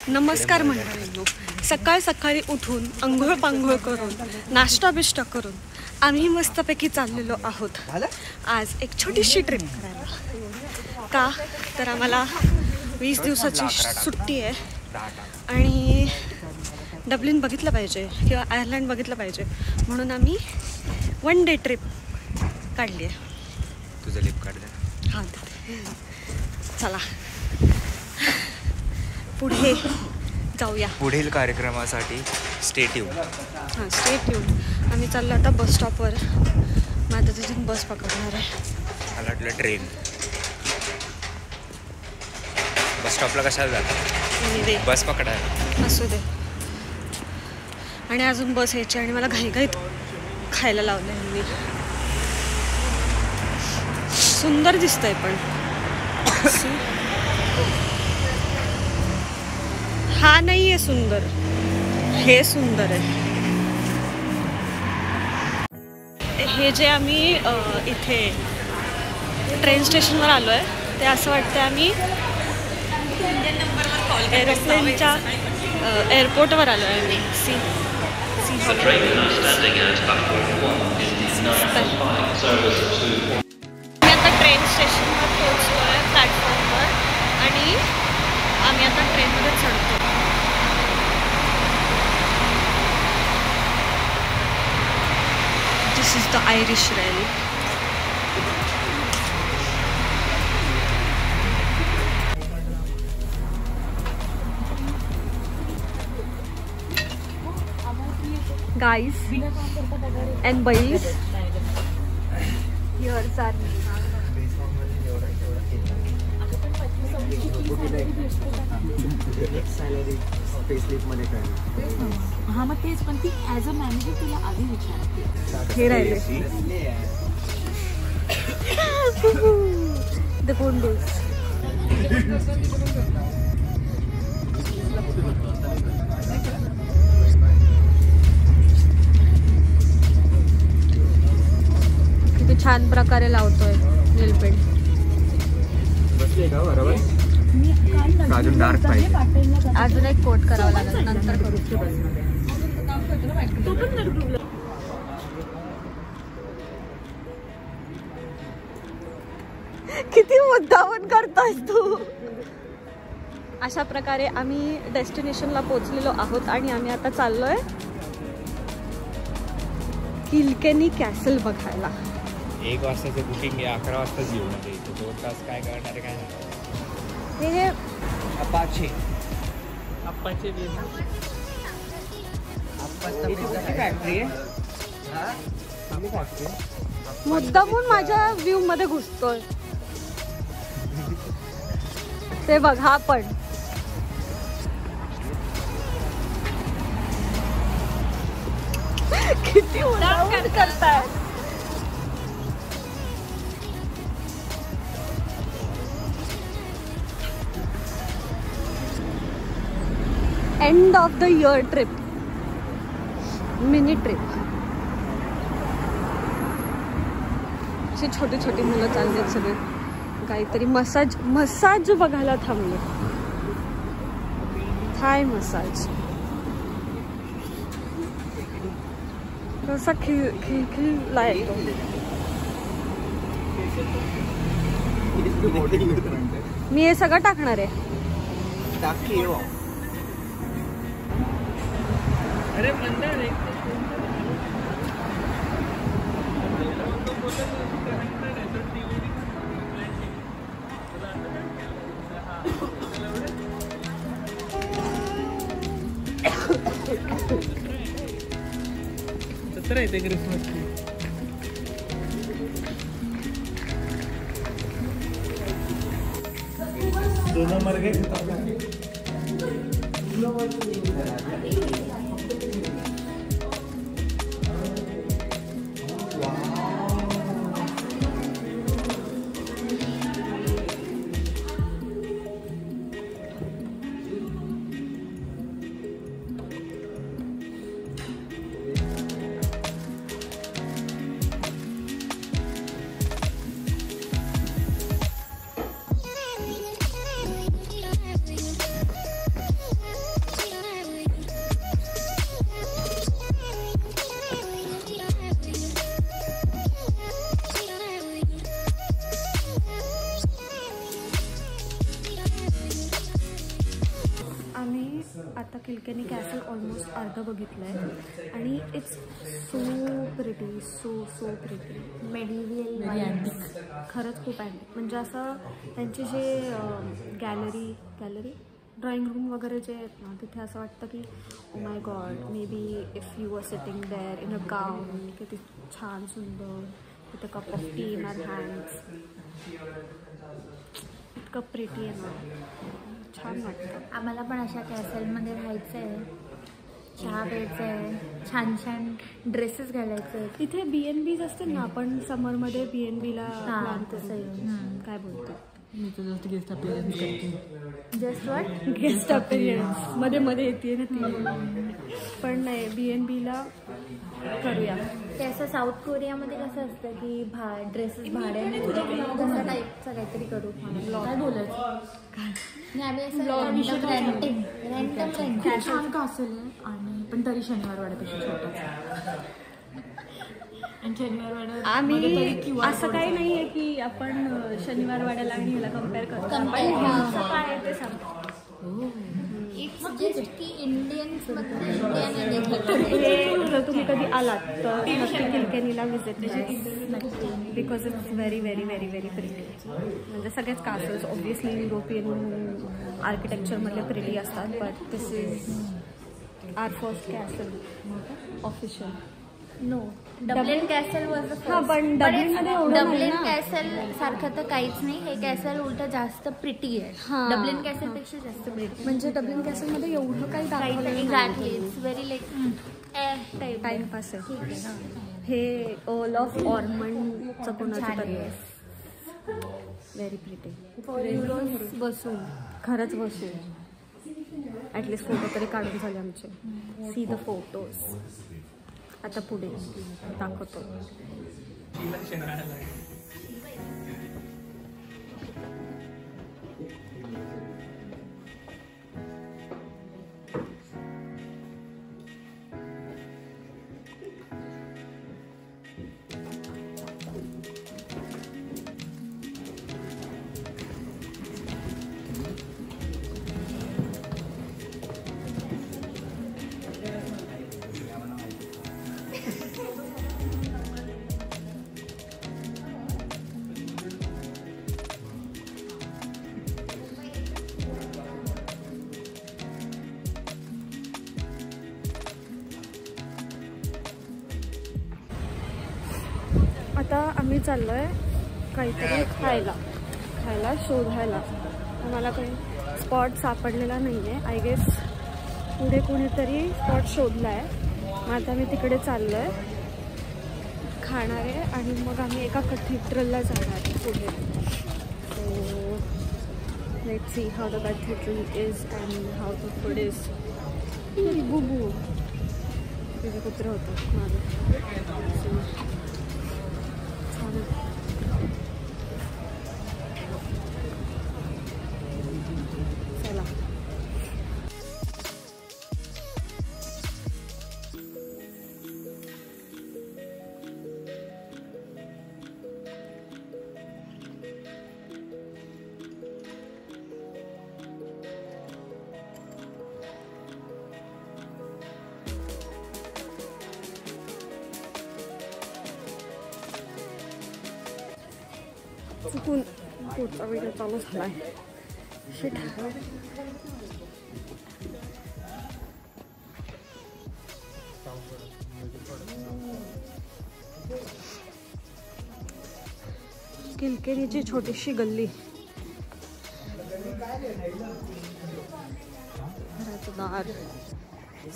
नमस्कार मंडळींनो, सकाळ सकाळी उठून अंघोळ पांघोळ करून नाश्ता बिष्टा करून आम्ही मस्तपैकी चाललेलो आहोत आज एक छोटीशी ट्रिप करायला. का तर आम्हाला 20 दिवसाची सुट्टी आहे आणि डब्लिन बघितलं पाहिजे किंवा आयर्लंड बघितलं पाहिजे म्हणून आम्ही 1 डे ट्रिप काढली आहे. तुझं लिप काढ दे. हां, चला पुढे जाऊया. पुढील कार्यक्रमासाठी स्टे ट्यून. हां, स्टे ट्यून. आम्ही चाललो आता बस स्टॉपवर. माझं तिथून बस पकडणार आहे. मला वाटलं ट्रेन. बस स्टॉपला कशाला जातात? बस पकडायला. असू दे. आणि अजून बस यायची आणि मला घाईघाईत खायला लावलं आहे मी. सुंदर दिसतंय पण हा नाही आहे सुंदर, हे सुंदर आहे. हे जे आम्ही इथे ट्रेन स्टेशनवर आलो आहे ते असं वाटतं आम्ही एरोप्लेनच्या एअरपोर्टवर आलो आहे. आम्ही आता ट्रेन स्टेशनवर पोहोचलो आहे प्लॅटफॉर्मवर आणि आम्ही आता ट्रेनमध्ये चढतो. This is the Irish rail. Guys and boys, here's are me. हा मग तेच, पण ती ॲज अ मॅनेजर तुला आधी विचारते. हे राहिले द गोंडोज. किती छान प्रकारे लावतोय नेल पेंट. अजून डार्क पाहिजे. अजून एक कोट करावा लागेल, नंतर करू. किती मुद्दामून करतोस तू. अशा प्रकारे आम्ही डेस्टिनेशनला पोहोचलेलो आहोत आणि आम्ही आता चाललोय किल्केनी कॅसल बघायला. 1 वाजताचं बुकिंग आहे, 11 वाजताच येऊ नये. 2 तास काय करणार आहे काय नाही. हे अपाचे फॅक्टरी आहे. मुद्दामून माझ्या व्ह्यू मध्ये घुसतोय. ते बघ, हा पण किती मुद्दामून करताय. End of the year trip, mini trip. अशी छोटी छोटी मुलं चाललेत सगळे. काहीतरी मसाज बघायला थांबले. थाय मसाज. कसा खिळखिळला येतो. मी हे सगळं टाकणार आहे. अरे मंदार सत्र आहे ते क्रिसमस ट्री. दोनों मर गए. आता किल्केनी कॅसल ऑलमोस्ट अर्ध बघितलं आहे आणि it's so pretty, so pretty, medieval, खरंच खूप अँटिक. म्हणजे असं त्यांचे जे गॅलरी ड्रॉइंग रूम वगैरे जे आहेत ना, तिथे असं वाटतं की oh my God, maybe if you are sitting there in a gown, किती छान सुंदर, with a cup of tea in our hands, इतकं प्रिटी आहे ना, छान वाटतं. आम्हाला पण अशा कॅसलमध्ये राहायचं आहे, चहा प्यायचं आहे, छान छान ड्रेसेस घालायचे आहेत. तिथे BNBs असतील ना, आपण समरमध्ये BNBला प्लॅन तसं करू. काय बोलतो मी तर जस्ट गेस्ट अपीअरन्स करते. Just what? गेस्ट अपीअरन्स मध्ये येते ना ती. पण नाही, BNBला करूया. ते असं साऊथ कोरियामध्ये कसं असतं की ड्रेसेस भाड्याने तसं टाईपचं काहीतरी करू. काय बोलायचं? आणि आम्ही असं रँडम खूप छान कासल आहे आणि पण तरी शनिवार वाड्यापेक्षा छोटाच. आणि शनिवार वाड्यात आम्ही असं काही नाही आहे की आपण शनिवार वाड्याला आणि ह्याला कम्पेअर करतो. काय आहे ते सांगतो. इट्स जस्ट की इंडियन्समध्ये इंडियन हे जर तुम्ही कधी आलात तर नक्की किल्केनीला व्हिजिट करा, because it's very very very very pretty. म्हणजे सगळेच कासल्स ऑब्व्हियसली युरोपियन आर्किटेक्चरमधले प्रिटी असतात, but this is our first castle official. No, Dublin castle was the हां, पण डब्लिनमध्ये एवढं नाही डब्लिन ना. कॅसल सारखं तर काहीच नाही. हे कॅसल उलट जास्त प्रिटी आहे. हां. डब्लिन कॅसल पेक्षा जास्त प्रिटी. म्हणजे डब्लिन कॅसलमध्ये एवढं काही दाखवलं exactly, it's very like timepass आहे. हे अर्ल ऑफ ऑर्मंडचं कोणाचं तरी आहे. Very pretty. बसून खरंच बसून ॲटलिस्ट फोटो तरी काढून झाले आमचे. See the photos. आता पुढे दाखवतो. आता आम्ही चाललो आहे काहीतरी खायला शोधायला. आम्हाला काही स्पॉट सापडलेला नाही आहे. आय गेस पुढे कोणीतरी स्पॉट शोधला आहे. मग आता मी तिकडे चाललो आहे, खाणार आहे आणि मग आम्ही एका कॅथेड्रलला जाणार आहे पुढे. So let's see how the cathedral is and how the food is. बुबू तिथे कुत्रं होतं माझं. चला. चुकून पुढचा व्हिडिओ चालू झाला आहे. शिट. किल्केनीची छोटीशी गल्ली. घराचं दार,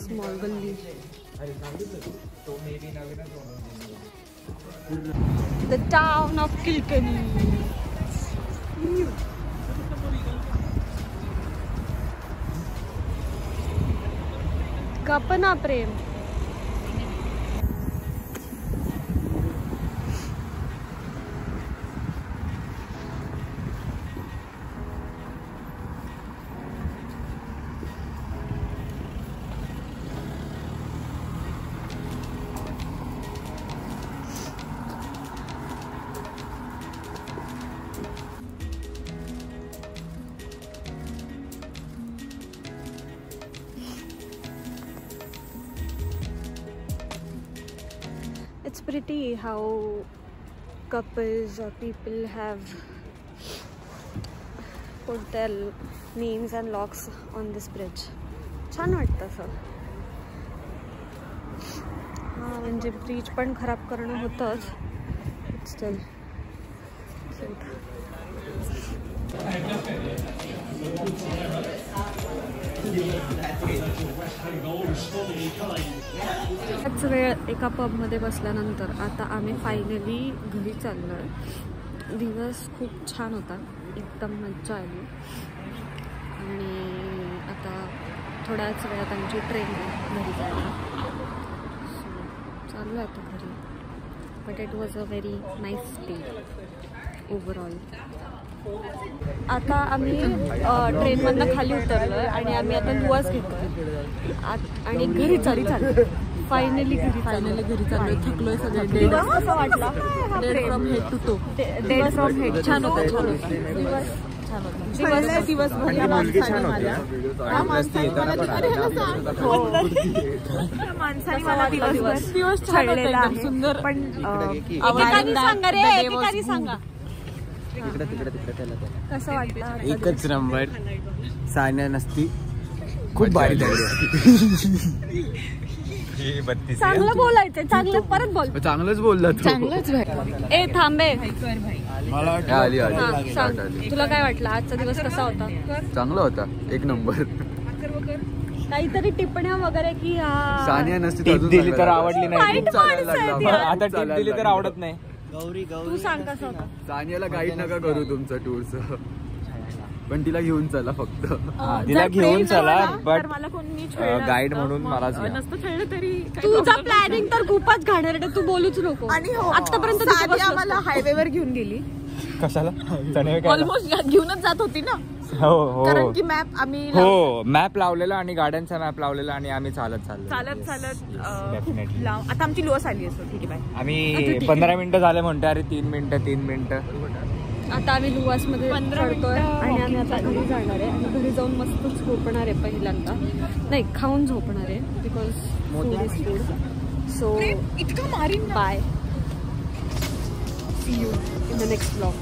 स्मॉल गल्ली. The town of Kilkenny. गपना Prem. It's pretty how couples or people have put their names and locks on this bridge. छान वाटतं असं. हा म्हणजे ब्रिज पण खराब करणं होतंच. Still cute. बराच वेळ एका पबमध्ये बसल्यानंतर आता आम्ही फायनली घरी चाललोय. दिवस खूप छान होता, एकदम मज्जा आली. आणि आता थोड्याच वेळात आमची ट्रेन घरी जायला. चाललो आता घरी. But it was a very nice day overall. आता आम्ही ट्रेनमधनं खाली उतरलोय आणि आम्ही आता लुआस घेतो आणि घरी चाललो. फायनली घरी चाललोय. थकलोय सगळे. दिवस कसा वाटला? Dead from head to toe. Dead from head. छान होता. दिवसभर सुंदर पण सांगा कसं वाटलं? एकच नंबर. सानिया नसती खूप भारी चांगलं बोलायचं. चांगलं परत बोल. चांगलंच बोलला तू. चांगलंच ए थांबे. मला सांग तुला काय वाटलं? आजचा दिवस कसा होता? चांगला होता. एक नंबर. काहीतरी टिप्पण्या वगैरे की सानिया नसती टिप दिली तर आवडली नाही. वाईट माणसं आहे ती. आता टिप दिली तर आवडत नाही. तू सांग कसं होतं? सानियाला गाईड नका करू तुमचं टूरचं, पण तिला घेऊन चला फक्त. तिला घेऊन चला, बट मला कोणी गाईड म्हणून मलाच घ्या. नसतं खेळलं तरी तुझा प्लॅनिंग तर खूपच घाणेरडे. तू बोलूच नको. आणि आतापर्यंत आम्हाला हायवेवर घेऊन गेली. कशाला? ऑलमोस्ट घेऊनच जात होती ना. हो कारण की मॅप आम्ही मॅप लावलेला आणि गाड्यांचा मॅप लावलेला आणि आम्ही चालत डेफिनेटली. आता आमची लुआस आली असतो. ठीक आहे बाय. आम्ही 15 मिनिटं झाले म्हणतो. अरे 3 मिनिटं. आता आम्ही लुआस मध्ये चढतोय आणि आम्ही आता घरी जाणार आहे. आणि घरी जाऊन मस्त झोपणार आहे पहिल्यांदा. नाही, खाऊन झोपणार आहे. Because food is food. So इतकं मारीन bye. See you in the next blog.